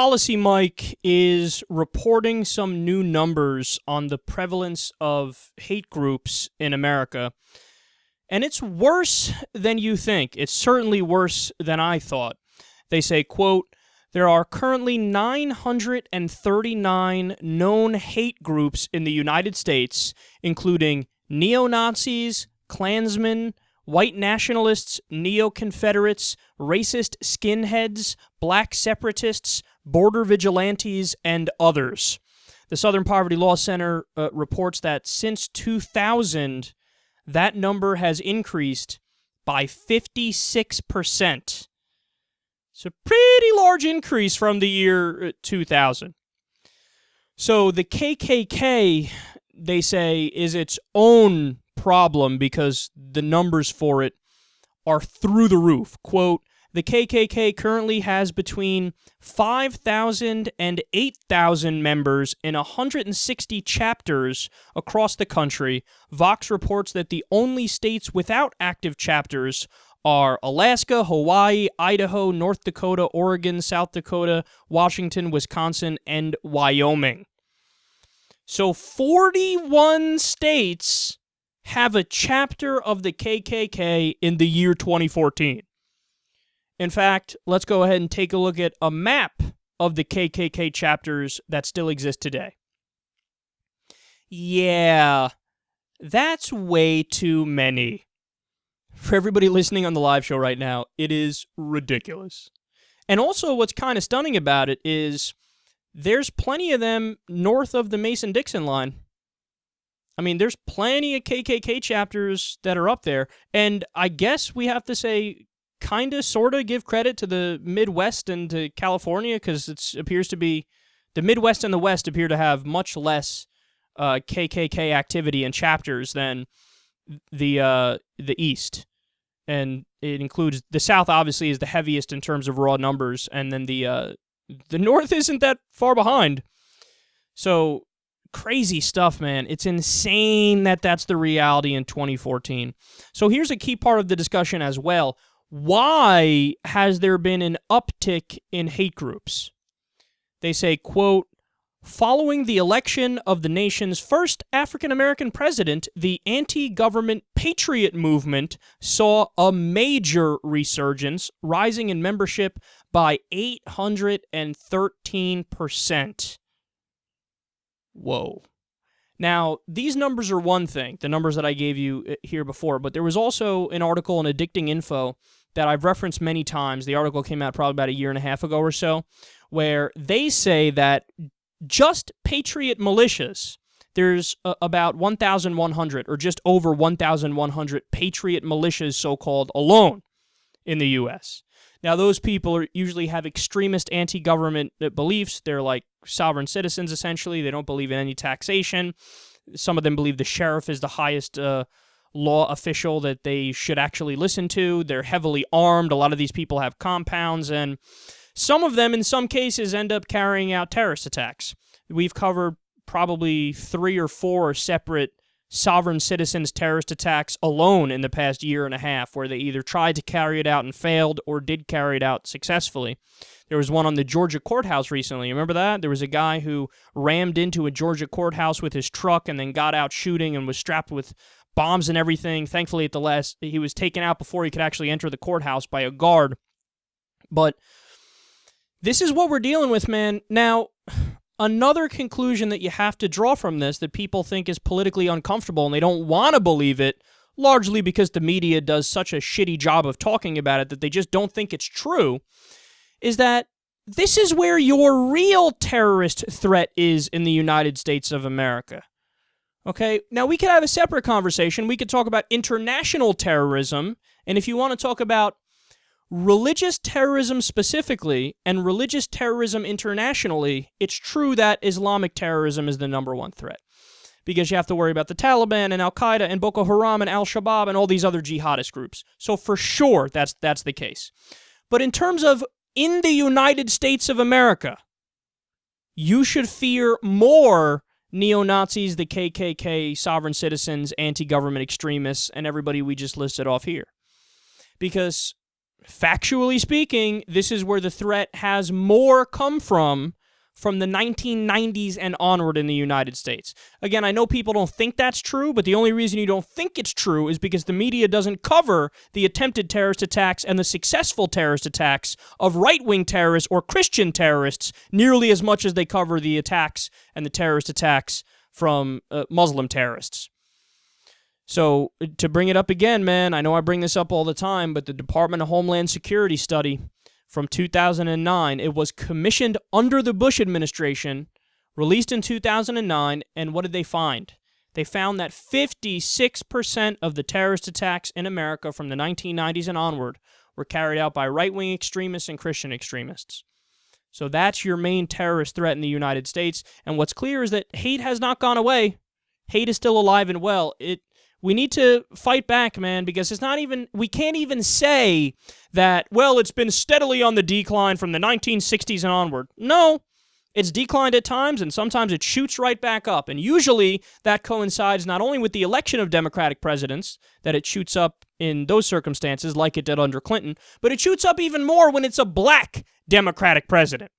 Policy Mike is reporting some new numbers on the prevalence of hate groups in America, and it's worse than you think. It's certainly worse than I thought. They say, quote, there are currently 939 known hate groups in the United States, including neo-Nazis, Klansmen, white nationalists, neo-Confederates, racist skinheads, black separatists, border vigilantes, and others. The Southern Poverty Law Center reports that since 2000, that number has increased by 56%. It's a pretty large increase from the year 2000. So the KKK, they say, is its own problem because the numbers for it are through the roof. Quote, the KKK currently has between 5,000 and 8,000 members in 160 chapters across the country. Vox reports that the only states without active chapters are Alaska, Hawaii, Idaho, North Dakota, Oregon, South Dakota, Washington, Wisconsin, and Wyoming. So 41 states have a chapter of the KKK in the year 2014. In fact, let's go ahead and take a look at a map of the KKK chapters that still exist today. Yeah, that's way too many. For everybody listening on the live show right now, it is ridiculous. And also what's kind of stunning about it is there's plenty of them north of the Mason-Dixon line. I mean, there's plenty of KKK chapters that are up there. And I guess we have to say kind of, sort of give credit to the Midwest and to California because it appears to be the Midwest and the West appear to have much less KKK activity and chapters than the East. And it includes the South, obviously, is the heaviest in terms of raw numbers, and then the North isn't that far behind. So crazy stuff, man. It's insane that that's the reality in 2014. So here's a key part of the discussion as well. Why has there been an uptick in hate groups? They say, quote, following the election of the nation's first African-American president, the anti-government patriot movement saw a major resurgence, rising in membership by 813%. Whoa. Now, these numbers are one thing, the numbers that I gave you here before, but there was also an article in Addicting Info that I've referenced many times. The article came out probably about a year and a half ago or so, where they say that just patriot militias, there's about 1,100 or just over 1,100 patriot militias, so-called, alone in the U.S. Now, those people usually have extremist anti-government beliefs. They're like sovereign citizens, essentially. They don't believe in any taxation. Some of them believe the sheriff is the highest law official that they should actually listen to. They're heavily armed. A lot of these people have compounds, and some of them, in some cases, end up carrying out terrorist attacks. We've covered probably 3 or 4 separate sovereign citizens terrorist attacks alone in the past year and a half, where they either tried to carry it out and failed or did carry it out successfully. There was one on the Georgia courthouse recently. Remember that? There was a guy who rammed into a Georgia courthouse with his truck and then got out shooting and was strapped with bombs and everything. Thankfully, at the last, he was taken out before he could actually enter the courthouse by a guard. But this is what we're dealing with, man. Now, another conclusion that you have to draw from this that people think is politically uncomfortable and they don't want to believe it, largely because the media does such a shitty job of talking about it that they just don't think it's true, is that this is where your real terrorist threat is in the United States of America. Okay? Now, we could have a separate conversation. We could talk about international terrorism, and if you want to talk about religious terrorism specifically and religious terrorism internationally, it's true that Islamic terrorism is the number one threat, because you have to worry about the Taliban and Al-Qaeda and Boko Haram and Al-Shabaab and all these other jihadist groups. So for sure, that's the case. But in terms of in the United States of America, you should fear more neo-Nazis, the KKK, sovereign citizens, anti-government extremists, and everybody we just listed off here. Because factually speaking, this is where the threat has more come from the 1990s and onward in the United States. Again, I know people don't think that's true, but the only reason you don't think it's true is because the media doesn't cover the attempted terrorist attacks and the successful terrorist attacks of right-wing terrorists or Christian terrorists nearly as much as they cover the attacks and the terrorist attacks from Muslim terrorists. So, to bring it up again, man, I know I bring this up all the time, but the Department of Homeland Security study from 2009, it was commissioned under the Bush administration, released in 2009, and what did they find? They found that 56% of the terrorist attacks in America from the 1990s and onward were carried out by right-wing extremists and Christian extremists. So that's your main terrorist threat in the United States, and what's clear is that hate has not gone away. Hate is still alive and well. We need to fight back, man, because we can't even say that, well, it's been steadily on the decline from the 1960s and onward. No, it's declined at times, and sometimes it shoots right back up. And usually that coincides not only with the election of Democratic presidents, that it shoots up in those circumstances like it did under Clinton, but it shoots up even more when it's a black Democratic president.